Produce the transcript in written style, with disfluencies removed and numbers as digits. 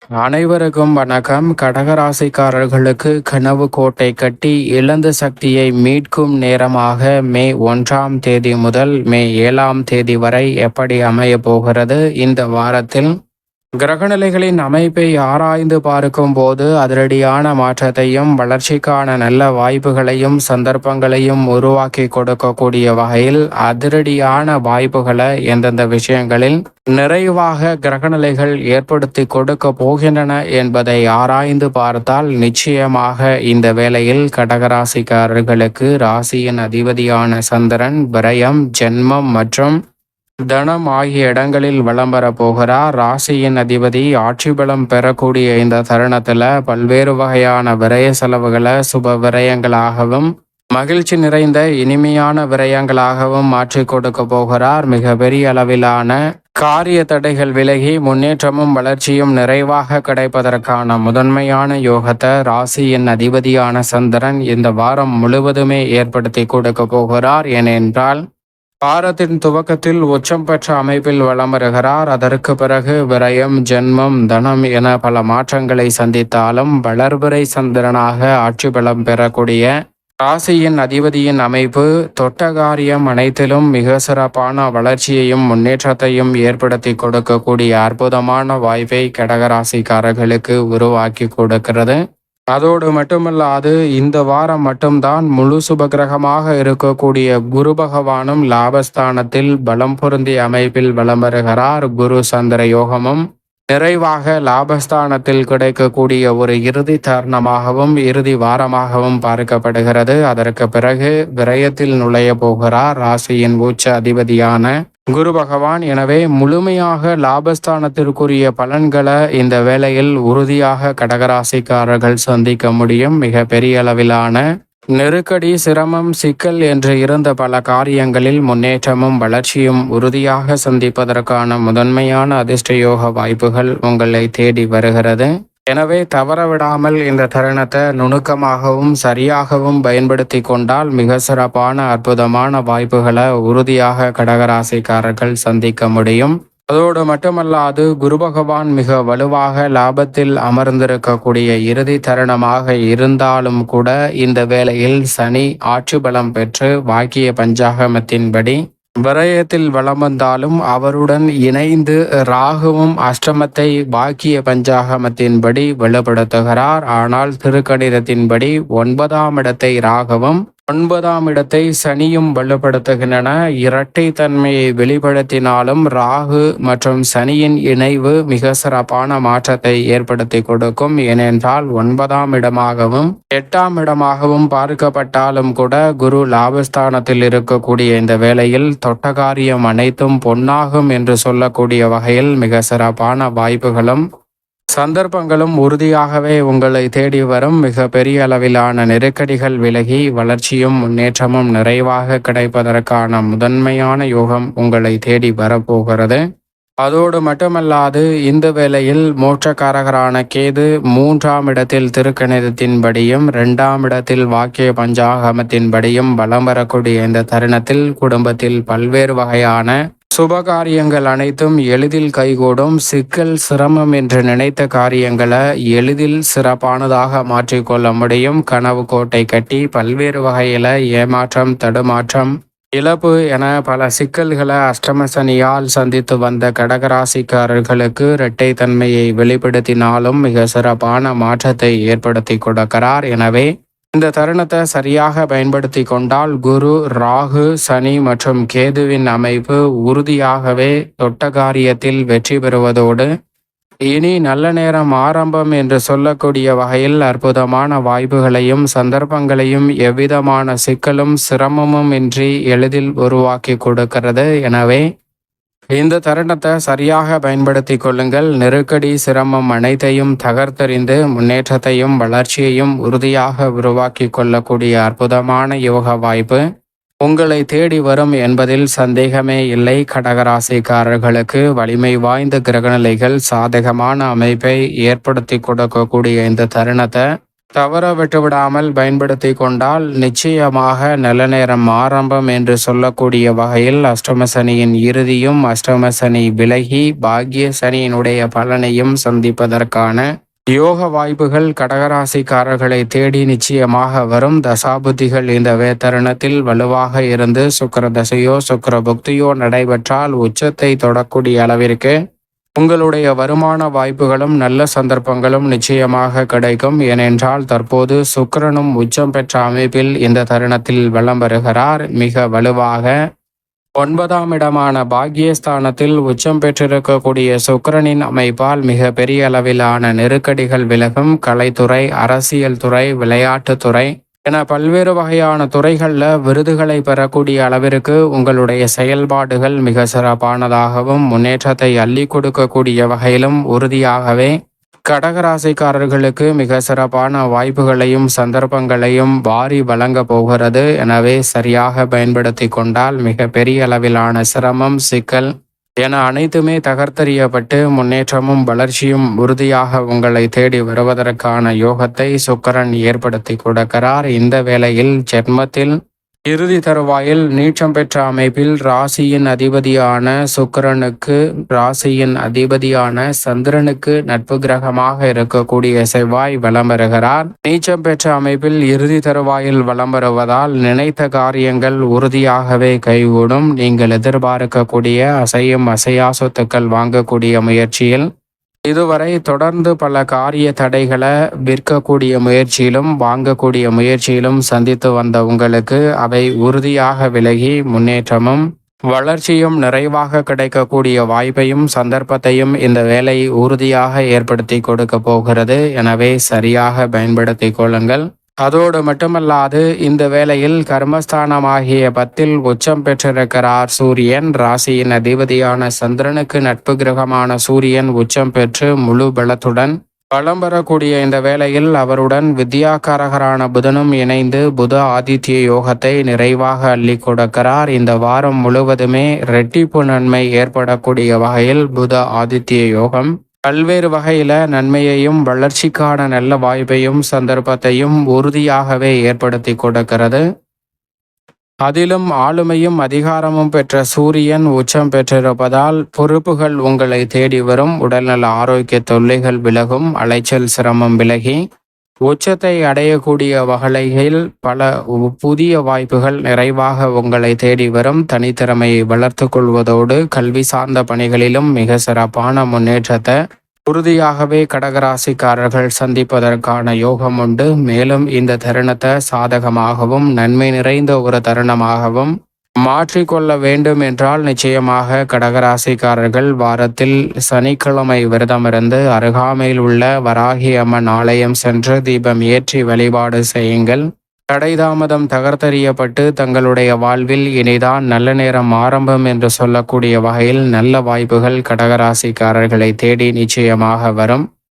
அனைவருக்கும் வணக்கம். கடகராசிக்காரர்களுக்கு கனவு கோட்டை கட்டி இழந்த சக்தியை மீட்கும் நேரமாக மே 1 முதல் மே 7 வரை எப்படி அமைய போகிறது? இந்த வாரத்தில் கிரகநிலைகளின் அமைப்பை ஆராய்ந்து பார்க்கும் போது அதிரடியான மாற்றத்தையும் வளர்ச்சிக்கான நல்ல வாய்ப்புகளையும் சந்தர்ப்பங்களையும் உருவாக்கி கொடுக்கக்கூடிய வகையில் அதிரடியான வாய்ப்புகளை எந்தெந்த விஷயங்களில் நிறைவாக கிரகநிலைகள் ஏற்படுத்தி கொடுக்க போகின்றன என்பதை ஆராய்ந்து பார்த்தால் நிச்சயமாக இந்த வேளையில் கடகராசிக்காரர்களுக்கு ராசியின் அதிபதியான சந்திரன் விரயம், ஜென்மம் மற்றும் தனம் ஆகிய இடங்களில் வலம் பெற போகிறார். ராசியின் அதிபதி ஆட்சி பலம் பெறக்கூடிய இந்த தருணத்துல பல்வேறு வகையான விரய செலவுகளை சுப விரயங்களாகவும் மகிழ்ச்சி நிறைந்த இனிமையான விரயங்களாகவும் மாற்றி கொடுக்க போகிறார். மிக பெரிய அளவிலான காரிய தடைகள் விலகி முன்னேற்றமும் வளர்ச்சியும் நிறைவாக கிடைப்பதற்கான முதன்மையான யோகத்தை ராசியின் அதிபதியான சந்திரன் இந்த வாரம் முழுவதுமே ஏற்படுத்தி கொடுக்க போகிறார். ஏனென்றால் வாரத்தின் துவக்கத்தில் உச்சம் பெற்ற அமைப்பில் வலம் வருகிறார். அதற்கு பிறகு விரயம், ஜென்மம், தனம் என பல மாற்றங்களை சந்தித்தாலும் வளர்பிறை சந்திரனாக ஆட்சி பலம் பெறக்கூடிய ராசியின் அதிபதியின் அமைப்பு தொட்ட காரியம் அனைத்திலும் மிக சிறப்பான வளர்ச்சியையும் முன்னேற்றத்தையும் ஏற்படுத்தி கொடுக்கக்கூடிய அற்புதமான வாய்ப்பை கடகராசிக்காரர்களுக்கு உருவாக்கி கொடுக்கிறது. அதோடு மட்டுமல்லாது இந்த வாரம் மட்டும்தான் முழு சுபகிரகமாக இருக்கக்கூடிய குரு பகவானும் லாபஸ்தானத்தில் பலம் பொருந்திய அமைப்பில் வலம் வருகிறார். குரு சந்திர யோகமும் நிறைவாக லாபஸ்தானத்தில் கிடைக்கக்கூடிய ஒரு இறுதி தருணமாகவும் இறுதி வாரமாகவும் பார்க்கப்படுகிறது. அதற்கு பிறகு விரயத்தில் நுழைய போகிறார் ராசியின் உச்ச அதிபதியான குரு பகவான். எனவே முழுமையாக லாபஸ்தானத்திற்குரிய பலன்களை இந்த வேளையில் உறுதியாக கடகராசிக்காரர்கள் சந்திக்க முடியும். மிக பெரிய அளவிலான நெருக்கடி, சிரமம், சிக்கல் என்று இருந்த பல காரியங்களில் முன்னேற்றமும் வளர்ச்சியும் உறுதியாக சந்திப்பதற்கான முதன்மையான அதிர்ஷ்டயோக வாய்ப்புகள் உங்களை தேடி வருகிறது. எனவே தவறவிடாமல் இந்த தருணத்தை நுணுக்கமாகவும் சரியாகவும் பயன்படுத்தி கொண்டால் மிக சிறப்பான அற்புதமான வாய்ப்புகளை உறுதியாக கடகராசிக்காரர்கள் சந்திக்க முடியும். அதோடு மட்டுமல்லாது குரு பகவான் மிக வலுவாக லாபத்தில் அமர்ந்திருக்கக்கூடிய இறுதி தருணமாக இருந்தாலும் கூட இந்த வேளையில் சனி ஆட்சி பலம் பெற்று வாக்கிய பஞ்சாகமத்தின்படி விரயத்தில் வலம் வந்தாலும் அவருடன் இணைந்து ராகுவும் அஷ்டமத்தை பாக்கிய பஞ்சாகமத்தின்படி வெளிப்படுத்துகிறார். ஆனால் திருக்கணிதத்தின்படி 9ஆம் இடத்தை ராகவும் 9ஆம் இடத்தை சனியும் வெளிப்படுத்துகின்றன. இரட்டை தன்மையை வெளிப்படுத்தினாலும் ராகு மற்றும் சனியின் இணைவு மிக சிறப்பான மாற்றத்தை ஏற்படுத்தி கொடுக்கும். ஏனென்றால் 9ஆம் இடமாகவும் 8ஆம் இடமாகவும் பார்க்கப்பட்டாலும் கூட குரு லாபஸ்தானத்தில் இருக்கக்கூடிய இந்த வேளையில் தொட்டகாரியம் அனைத்தும் பொன்னாகும் என்று சொல்லக்கூடிய வகையில் மிக சிறப்பான வாய்ப்புகளும் சந்தர்ப்பங்களும் உறுதியாகவே உங்களை தேடி வரும். மிக பெரிய அளவிலான நெருக்கடிகள் விலகி வளர்ச்சியும் முன்னேற்றமும் நிறைவாக கிடைப்பதற்கான முதன்மையான யோகம் உங்களை தேடி வரப்போகிறது. அதோடு மட்டுமல்லாது இந்த வேளையில் மோட்சக்காரகரான கேது 3ஆம் இடத்தில் திருக்கணிதத்தின்படியும் 2ஆம் இடத்தில் வாக்கிய பஞ்சாகமத்தின்படியும் வலம் வரக்கூடிய இந்த தருணத்தில் குடும்பத்தில் பல்வேறு வகையான சுபகாரியங்கள் அனைத்தும் எளிதில் கைகூடும். சிக்கல், சிரமம் என்று நினைத்த காரியங்களை எளிதில் சிறப்பானதாக மாற்றிக்கொள்ள முடியும். கனவு கோட்டை கட்டி பல்வேறு வகையில ஏமாற்றம், தடுமாற்றம், இழப்பு என பல சிக்கல்களை அஷ்டம சனியால் சந்தித்து வந்த கடகராசிக்காரர்களுக்கு இரட்டை தன்மையை வெளிப்படுத்தினாலும் மிக சிறப்பான மாற்றத்தை ஏற்படுத்தி கொடுக்கிறார். எனவே இந்த தருணத்தை சரியாக பயன்படுத்தி கொண்டால் குரு, ராகு, சனி மற்றும் கேதுவின் அமைப்பு உறுதியாகவே தொட்ட காரியத்தில் வெற்றி பெறுவதோடு இனி நல்ல நேரம் ஆரம்பம் என்று சொல்லக்கூடிய வகையில் அற்புதமான வாய்ப்புகளையும் சந்தர்ப்பங்களையும் எவ்விதமான சிக்கலும் சிரமமும் இன்றி எளிதில் உருவாக்கி கொடுக்கிறது. எனவே இந்த தருணத்தை சரியாக பயன்படுத்தி கொள்ளுங்கள். நெருக்கடி, சிரமம் அனைத்தையும் தகர்த்தெறிந்து முன்னேற்றத்தையும் வளர்ச்சியையும் உறுதியாக உருவாக்கி கொள்ளக்கூடிய அற்புதமான யோக வாய்ப்பு உங்களை தேடி வரும் என்பதில் சந்தேகமே இல்லை. கடகராசிக்காரர்களுக்கு வலிமை வாய்ந்த கிரகநிலைகள் சாதகமான அமைப்பை ஏற்படுத்தி கொடுக்கக்கூடிய இந்த தருணத்தை தவற விட்டுவிடாமல் பயன்படுத்தி கொண்டால் நிச்சயமாக நல்ல நேரம் ஆரம்பம் என்று சொல்லக்கூடிய வகையில் அஷ்டம சனியின் இறுதியும் அஷ்டம சனி விலகி பாக்கிய சனியினுடைய பலனையும் சந்திப்பதற்கான யோக வாய்ப்புகள் கடகராசிக்காரர்களை தேடி நிச்சயமாக வரும். தசாபுத்திகள் இந்த தருணத்தில் வலுவாக இருந்து சுக்கிர தசையோ சுக்கிர புக்தியோ நடைபெற்றால் உச்சத்தை தொடக்கூடிய அளவிற்கு உங்களுடைய வருமான வாய்ப்புகளும் நல்ல சந்தர்ப்பங்களும் நிச்சயமாக கிடைக்கும். ஏனென்றால் தற்போது சுக்கிரனும் உச்சம் பெற்ற அமைப்பில் இந்த தருணத்தில் வலம் வருகிறார். மிக வலுவாக 9ஆம் இடமான பாக்கியஸ்தானத்தில் உச்சம் பெற்றிருக்கக்கூடிய சுக்கிரனின் அமைப்பால் மிக பெரிய அளவிலான நெருக்கடிகள் விலகும். கலைத்துறை, அரசியல் துறை, விளையாட்டுத்துறை என பல்வேறு வகையான துறைகளில் விருதுகளை பெறக்கூடிய அளவிற்கு உங்களுடைய செயல்பாடுகள் மிக சிறப்பானதாகவும் முன்னேற்றத்தை அள்ளி கொடுக்கக்கூடிய வகையிலும் உறுதியாகவே கடகராசிக்காரர்களுக்கு மிக சிறப்பான வாய்ப்புகளையும் சந்தர்ப்பங்களையும் வாரி வழங்க போகிறது. எனவே சரியாக பயன்படுத்தி கொண்டால் மிக பெரிய அளவிலான சிரமம், சிக்கல் என அனைத்துமே தகர்த்தெறியப்பட்டு முன்னேற்றமும் வளர்ச்சியும் உறுதியாக உங்களை தேடி வருவதற்கான யோகத்தை சுக்கிரன் ஏற்படுத்தி கொடுக்கிறார். இந்த வேளையில் ஜென்மத்தில் இறுதி தருவாயில் நீச்சம் பெற்ற அமைப்பில் ராசியின் அதிபதியான சுக்கிரனுக்கு ராசியின் அதிபதியான சந்திரனுக்கு நட்பு கிரகமாக இருக்கக்கூடிய செவ்வாய் வலம் வருகிறார். நீச்சம் பெற்ற அமைப்பில் இறுதி தருவாயில் வலம் வருவதால் நினைத்த காரியங்கள் உறுதியாகவே கைகூடும். நீங்கள் எதிர்பார்க்கக்கூடிய அசையும் அசையா சொத்துக்கள் வாங்கக்கூடிய முயற்சியில் இதுவரை தொடர்ந்து பல காரிய தடைகளை விற்கக்கூடிய முயற்சியிலும் வாங்கக்கூடிய முயற்சியிலும் சந்தித்து வந்த உங்களுக்கு அவை உறுதியாக விலகி முன்னேற்றமும் வளர்ச்சியும் நிறைவாக கிடைக்கக்கூடிய வாய்ப்பையும் சந்தர்ப்பத்தையும் இந்த வேலை உறுதியாக ஏற்படுத்தி கொடுக்க போகிறது. எனவே சரியாக பயன்படுத்தி கொள்ளுங்கள். அதோடு மட்டுமல்லாது இந்த வேளையில் கர்மஸ்தானமாகிய 10ல் உச்சம் பெற்றிருக்கிறார் சூரியன். ராசியின் அதிபதியான சந்திரனுக்கு நட்பு கிரகமான சூரியன் உச்சம் பெற்று முழு பலத்துடன் வலம் வரக்கூடிய இந்த வேளையில் அவருடன் வித்யாகாரகரான புதனும் இணைந்து புத ஆதித்ய யோகத்தை நிறைவாக அள்ளி கொடுக்கிறார். இந்த வாரம் முழுவதுமே இரட்டிப்பு நன்மை ஏற்படக்கூடிய வகையில் புத ஆதித்ய யோகம் பல்வேறு வகையில நன்மையையும் வளர்ச்சிக்கான நல்ல வாய்ப்பையும் சந்தர்ப்பத்தையும் உறுதியாகவே ஏற்படுத்தி கொடுக்கிறது. அதிலும் ஆளுமையும் அதிகாரமும் பெற்ற சூரியன் உச்சம் பெற்றிருப்பதால் பொறுப்புகள் உங்களை தேடி வரும். உடல்நல ஆரோக்கிய தொல்லைகள் விலகும். அலைச்சல் சிரமம் விலகி உச்சத்தை அடையக்கூடிய வகையில் பல புதிய வாய்ப்புகள் நிறைவாக உங்களை தேடி வரும். தனித்திறமையை வளர்த்து கொள்வதோடு கல்வி சார்ந்த பணிகளிலும் மிக சிறப்பான முன்னேற்றத்தை உறுதியாகவே கடகராசிக்காரர்கள் சந்திப்பதற்கான யோகம் உண்டு. மேலும் இந்த தருணத்தை சாதகமாகவும் நன்மை நிறைந்த ஒரு தருணமாகவும் மாற்றிக்கொள்ள வேண்டும் என்றால் நிச்சயமாக கடகராசிக்காரர்கள் வாரத்தில் சனிக்கிழமை விரதமிருந்து அருகாமையில் உள்ள வராகி அம்மன் ஆலயம் சென்று தீபம் ஏற்றி வழிபாடு செய்யுங்கள். தடைதாமதம் தகர்த்தெறியப்பட்டு தங்களுடைய வாழ்வில் இனிதான் நல்ல நேரம் ஆரம்பம் என்று சொல்லக்கூடிய வகையில் நல்ல வாய்ப்புகள் கடகராசிக்காரர்களை தேடி நிச்சயமாக வரும்.